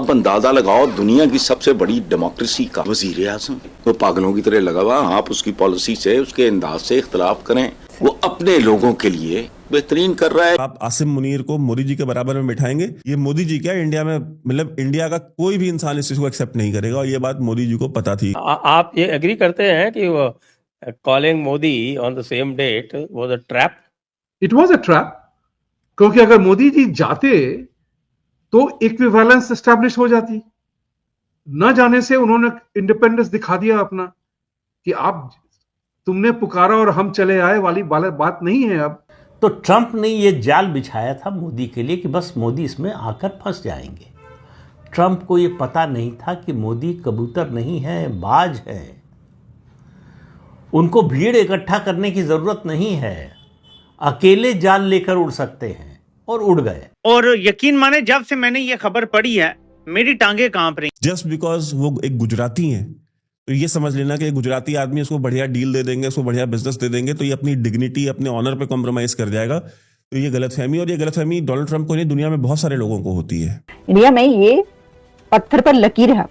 आप अंदाजा लगाओ, दुनिया की सबसे बड़ी डेमोक्रेसी का वजीर आजम वो पागलों की तरह लगा हुआ। आप उसकी पॉलिसी से, उसके अंदाज से इख्तलाफ करें, वो अपने लोगों के लिए बेहतरीन कर रहा है। आप आसिम मुनीर को मोदी जी के बराबर में बिठाएंगे, ये मोदी जी क्या इंडिया में, मतलब इंडिया का कोई भी इंसान इस चीज को एक्सेप्ट नहीं करेगा, और ये बात मोदी जी को पता थी। आप ये एग्री करते हैं कि वो calling Modi on the same date was a trap? It was a trap, क्योंकि अगर मोदी जी जाते तो इक्विवेलेंस एस्टैब्लिश हो जाती। न जाने से उन्होंने इंडिपेंडेंस दिखा दिया अपना कि आप तुमने पुकारा और हम चले आए वाली बात नहीं है अब। तो ट्रंप ने ये जाल बिछाया था मोदी के लिए कि बस मोदी इसमें आकर फंस जाएंगे। ट्रंप को ये पता नहीं था कि मोदी कबूतर नहीं है, बाज है। उनको भीड़ इकट्ठा करने की जरूरत नहीं है, अकेले जाल लेकर उड़ सकते हैं, और उड़ गए। और यकीन माने, जब से मैंने ये खबर पढ़ी है मेरी टांगे कांप रही। जस्ट बिकॉज वो एक गुजराती हैं, तो ये समझ लेना कि गुजराती आदमी उसको बढ़िया डील दे देंगे, उसको बढ़िया बिजनेस दे देंगे, तो ये अपनी डिग्निटी, अपने ऑनर पे कॉम्प्रोमाइज कर जाएगा। तो ये गलतफहमी, और ये गलतफहमी डोनाल्ड ट्रंप को नहीं, दुनिया में बहुत सारे लोगों को होती है। इंडिया में ये पत्थर पर लकीर है।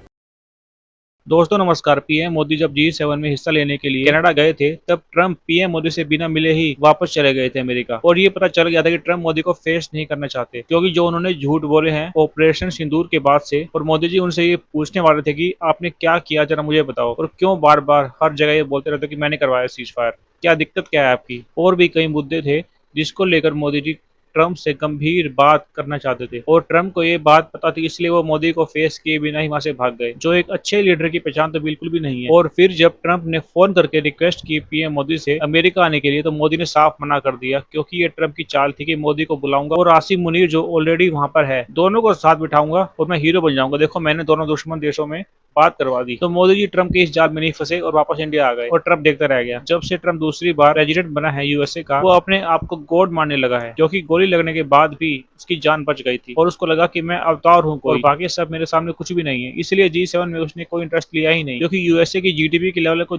दोस्तों नमस्कार। पीएम मोदी जब G7 में हिस्सा लेने के लिए कनाडा गए थे, तब ट्रंप पीएम मोदी से बिना मिले ही वापस चले गए थे अमेरिका। और ये पता चल गया था कि ट्रंप मोदी को फेस नहीं करना चाहते, क्योंकि जो उन्होंने झूठ बोले हैं ऑपरेशन सिंदूर के बाद से। और मोदी जी उनसे ये पूछने वाले थे कि आपने क्या किया, जरा मुझे बताओ, और क्यों बार बार हर जगह ये बोलते रहते कि मैंने करवाया सीज फायर, क्या दिक्कत क्या है आपकी। और भी कई मुद्दे थे जिसको लेकर मोदी जी ट्रंप से गंभीर बात करना चाहते थे, और ट्रंप को ये बात पता थी, इसलिए वो मोदी को फेस किए बिना ही वहां से भाग गए, जो एक अच्छे लीडर की पहचान तो बिल्कुल भी नहीं है। और फिर जब ट्रंप ने फोन करके रिक्वेस्ट की पीएम मोदी से अमेरिका आने के लिए, तो मोदी ने साफ मना कर दिया, क्योंकि ये ट्रंप की चाल थी कि मोदी को बुलाऊंगा और आसिम मुनीर जो ऑलरेडी वहां पर है, दोनों को साथ बिठाऊंगा और मैं हीरो बन जाऊंगा। देखो मैंने दोनों दुश्मन देशों में बात करवा दी। तो मोदी जी ट्रंप के इस जाल में नहीं फंसे और वापस इंडिया आ गए, और ट्रंप देखता रह गया। जब से ट्रंप दूसरी बार प्रेसिडेंट बना है यूएसए का, वो अपने आप को गॉड मानने लगा है, क्योंकि गोली लगने के बाद भी उसकी जान बच गई थी, और उसको लगा कि मैं अवतार हूँ कोई, और बाकी सब मेरे सामने कुछ भी नहीं है। इसलिए G7 में उसने कोई इंटरेस्ट लिया ही नहीं, क्योंकि यूएसए की जीडीपी के लेवल को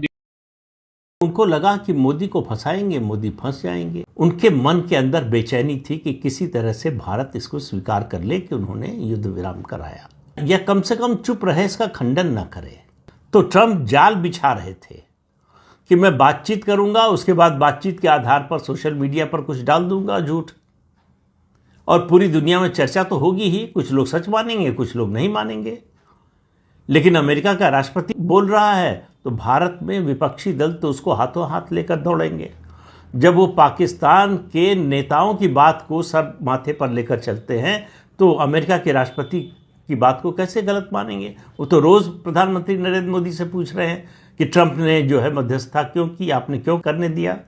उनको लगा कि मोदी को फंसाएंगे, मोदी फंस जाएंगे। उनके मन के अंदर बेचैनी थी कि किसी तरह से भारत इसको स्वीकार कर ले कि उन्होंने युद्ध विराम कराया, या कम से कम चुप रहे, इसका खंडन ना करे। तो ट्रंप जाल बिछा रहे थे कि मैं बातचीत करूंगा, उसके बाद बातचीत के आधार पर सोशल मीडिया पर कुछ डाल दूंगा झूठ, और पूरी दुनिया में चर्चा तो होगी ही। कुछ लोग सच मानेंगे, कुछ लोग नहीं मानेंगे। लेकिन अमेरिका का राष्ट्रपति बोल रहा है, तो भारत में विपक्षी दल तो उसको हाथों हाथ लेकर दौड़ेंगे। जब वो पाकिस्तान के नेताओं की बात को सर माथे पर लेकर चलते हैं, तो अमेरिका के राष्ट्रपति की बात को कैसे गलत मानेंगे। वो तो रोज़ प्रधानमंत्री नरेंद्र मोदी से पूछ रहे हैं कि ट्रंप ने जो है मध्यस्थता क्यों की, आपने क्यों करने दिया।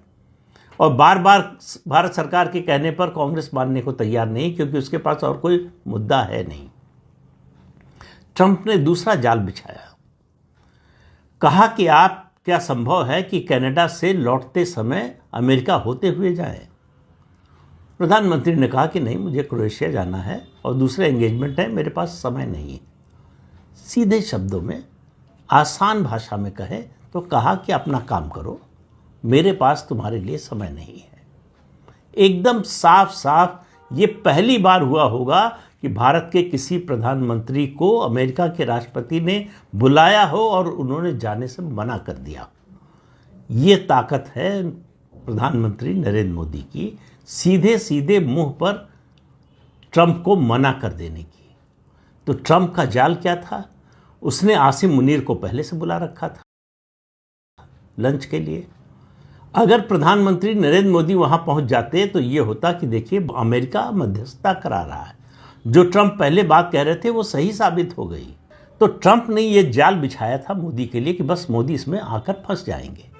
और बार बार भारत सरकार के कहने पर कांग्रेस मानने को तैयार नहीं, क्योंकि उसके पास और कोई मुद्दा है नहीं। ट्रंप ने दूसरा जाल बिछाया, कहा कि आप क्या संभव है कि कनाडा से लौटते समय अमेरिका होते हुए जाएं। प्रधानमंत्री ने कहा कि नहीं, मुझे क्रोएशिया जाना है और दूसरे एंगेजमेंट है, मेरे पास समय नहीं है। सीधे शब्दों में, आसान भाषा में कहे तो कहा कि अपना काम करो, मेरे पास तुम्हारे लिए समय नहीं है। एकदम साफ साफ। ये पहली बार हुआ होगा कि भारत के किसी प्रधानमंत्री को अमेरिका के राष्ट्रपति ने बुलाया हो और उन्होंने जाने से मना कर दिया। ये ताकत है प्रधानमंत्री नरेंद्र मोदी की, सीधे सीधे मुंह पर ट्रंप को मना कर देने की। तो ट्रंप का जाल क्या था? उसने आसिम मुनीर को पहले से बुला रखा था लंच के लिए। अगर प्रधानमंत्री नरेंद्र मोदी वहां पहुंच जाते तो ये होता कि देखिए अमेरिका मध्यस्थता करा रहा है, जो ट्रंप पहले बात कह रहे थे वो सही साबित हो गई। तो ट्रंप ने ये जाल बिछाया था मोदी के लिए कि बस मोदी इसमें आकर फंस जाएंगे।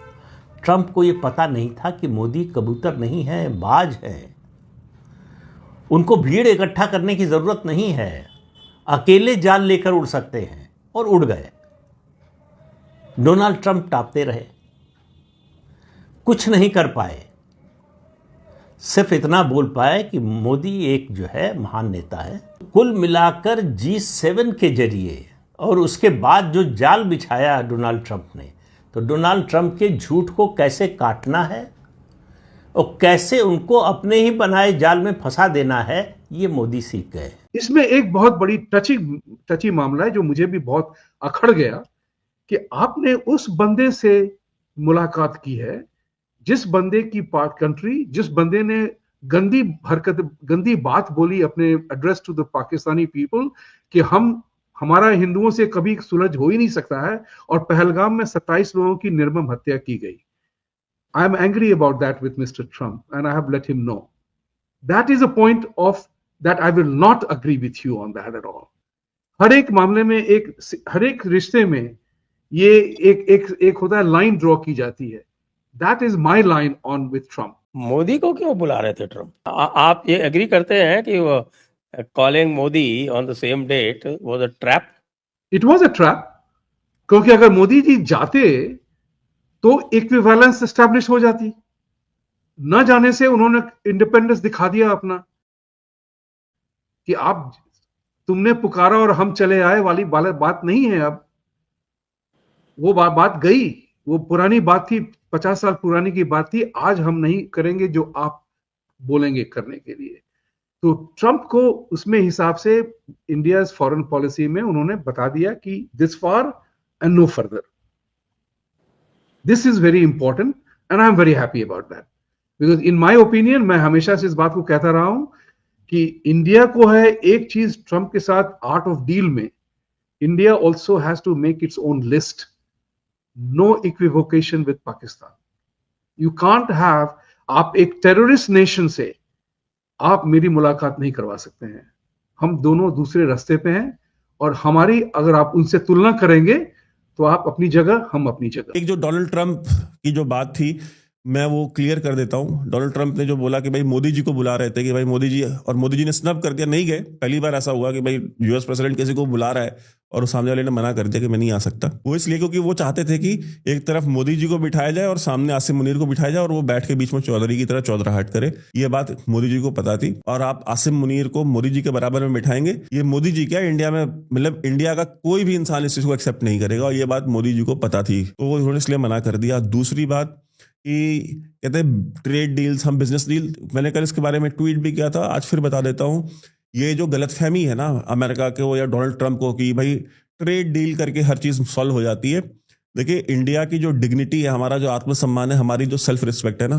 ट्रंप को ये पता नहीं था कि मोदी कबूतर नहीं है, बाज है। उनको भीड़ इकट्ठा करने की जरूरत नहीं है, अकेले जाल लेकर उड़ सकते हैं, और उड़ गए। डोनाल्ड ट्रंप टापते रहे, कुछ नहीं कर पाए। सिर्फ इतना बोल पाए कि मोदी एक जो है महान नेता है। कुल मिलाकर G7 के जरिए और उसके बाद जो जाल बिछाया डोनाल्ड ट्रंप ने, तो डोनाल्ड ट्रंप के झूठ को कैसे काटना है और कैसे उनको अपने ही बनाए जाल में फंसा देना है, ये मोदी सीख गए। इसमें एक बहुत बड़ी टची मामला है जो मुझे भी बहुत अखड़ गया कि आपने उस बंदे से मुलाकात की है जिस बंदे की कंट्री, जिस बंदे ने गंदी बात बोली अपने address to the Pakistani people कि हमारा हिंदुओं से कभी सुलझ हो ही नहीं सकता है, और पहलगाम में 27 लोगों की निर्मम हत्या की गई। I am angry about that with mister Trump and I have let him know that is a point of that I will not agree with you on that at all. हर एक मामले में, हर एक रिश्ते में ये एक होता है, लाइन ड्रॉ की जाती है। That is my line on with Trump. Modi को क्यों बुला रहे थे ट्रम्प? आप ये एग्री करते हैं कि calling Modi on the same date was a trap? It was a trap, क्योंकि अगर मोदी जी जाते तो इक्विवेलेंस एस्टैब्लिश हो जाती। न जाने से उन्होंने इंडिपेंडेंस दिखा दिया अपना कि तुमने पुकारा और हम चले आए वाली बात नहीं है। अब वो बात गई, वो पुरानी बात थी, 50 साल पुरानी की बात थी। आज हम नहीं करेंगे जो आप बोलेंगे करने के लिए। तो ट्रंप को उसमें हिसाब से इंडिया फॉरेन पॉलिसी में उन्होंने बता दिया कि this far and no further. This is very important and I am very happy about that, because in my opinion, मैं हमेशा से इस बात को कहता रहा हूं कि इंडिया को है एक चीज ट्रंप के साथ आर्ट ऑफ डील में, India also has to make its own list. No equivocation with Pakistan. You can't have, आप एक टेररिस्ट नेशन से आप मेरी मुलाकात नहीं करवा सकते हैं। हम दोनों दूसरे रास्ते पे हैं, और हमारी अगर आप उनसे तुलना करेंगे तो आप अपनी जगह, हम अपनी जगह। एक जो डोनाल्ड ट्रंप की जो बात थी, मैं वो क्लियर कर देता हूं। डोनाल्ड ट्रंप ने जो बोला कि भाई मोदी जी को बुला रहे थे कि भाई मोदी जी, और मोदी जी ने स्नब कर दिया, नहीं गए। पहली बार ऐसा हुआ कि भाई यूएस प्रेसिडेंट किसी को बुला रहा है और सामने वाले ने मना कर दिया कि मैं नहीं आ सकता। वो इसलिए क्योंकि वो चाहते थे कि एक तरफ मोदी जी को बिठाया जाए और सामने आसिम मुनीर को बिठाया जाए, और वो बैठ के बीच में चौधरी की तरह चौधराहट करे। ये बात मोदी जी को पता थी। और आप आसिम मुनीर को मोदी जी के बराबर में बिठाएंगे, ये मोदी जी क्या, इंडिया में, मतलब इंडिया का कोई भी इंसान इस चीज को एक्सेप्ट नहीं करेगा, और ये बात मोदी जी को पता थी, तो वो उन्होंने इसलिए मना कर दिया। दूसरी बात कि कहते हैं ट्रेड डील्स, हम बिजनेस डील, मैंने कल इसके बारे में ट्वीट भी किया था, आज फिर बता देता हूं। ये जो गलतफहमी है ना अमेरिका को या डोनाल्ड ट्रंप को कि भाई ट्रेड डील करके हर चीज सॉल्व हो जाती है। देखिए, इंडिया की जो डिग्निटी है, हमारा जो आत्मसम्मान है, हमारी जो सेल्फ रिस्पेक्ट है ना,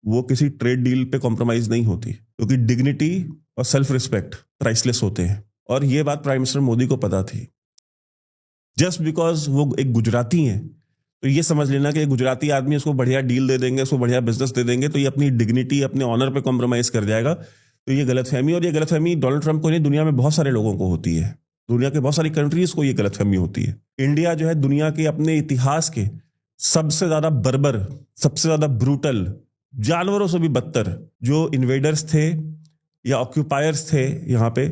वो किसी ट्रेड डील पे कॉम्प्रोमाइज नहीं होती, क्योंकि डिग्निटी और सेल्फ रिस्पेक्ट प्राइसलेस होते हैं। और ये बात प्राइम मिनिस्टर मोदी को पता थी। जस्ट बिकॉज वो एक गुजराती हैं, तो ये समझ लेना कि गुजराती आदमी उसको बढ़िया डील दे देंगे, उसको बढ़िया बिजनेस दे देंगे, तो ये अपनी डिग्निटी, अपने ऑनर पे कॉम्प्रोमाइज कर जाएगा। तो ये गलतफहमी, और ये गलतफहमी डोनाल्ड ट्रंप को नहीं, दुनिया में बहुत सारे लोगों को होती है। दुनिया के बहुत सारी कंट्रीज को ये गलतफहमी होती है। इंडिया जो है दुनिया के अपने इतिहास के सबसे ज्यादा बर्बर, सबसे ज्यादा ब्रूटल, जानवरों से भी बदतर जो इन्वेडर्स थे या ऑक्यूपायर्स थे यहाँ पे,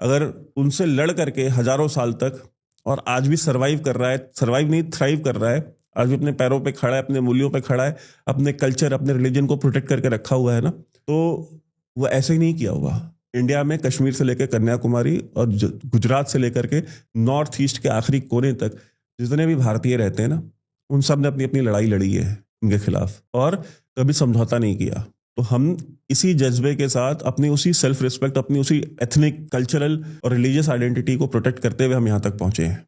अगर उनसे लड़ करके हजारों साल तक, और आज भी सर्वाइव कर रहा है, सर्वाइव नहीं थ्राइव कर रहा है, आज भी अपने पैरों पे खड़ा है, अपने मूल्यों पे खड़ा है, अपने कल्चर, अपने रिलीजन को प्रोटेक्ट करके रखा हुआ है ना, तो वो ऐसे ही नहीं किया हुआ। इंडिया में कश्मीर से लेकर कन्याकुमारी और गुजरात से लेकर के नॉर्थ ईस्ट के आखिरी कोने तक जितने भी भारतीय रहते हैं ना, उन सब ने अपनी अपनी लड़ाई लड़ी है इनके खिलाफ, और कभी समझौता नहीं किया। तो हम इसी जज्बे के साथ अपनी उसी सेल्फ रिस्पेक्ट, अपनी उसी एथनिक, कल्चरल और रिलीजियस आइडेंटिटी को प्रोटेक्ट करते हुए हम यहाँ तक पहुंचे हैं।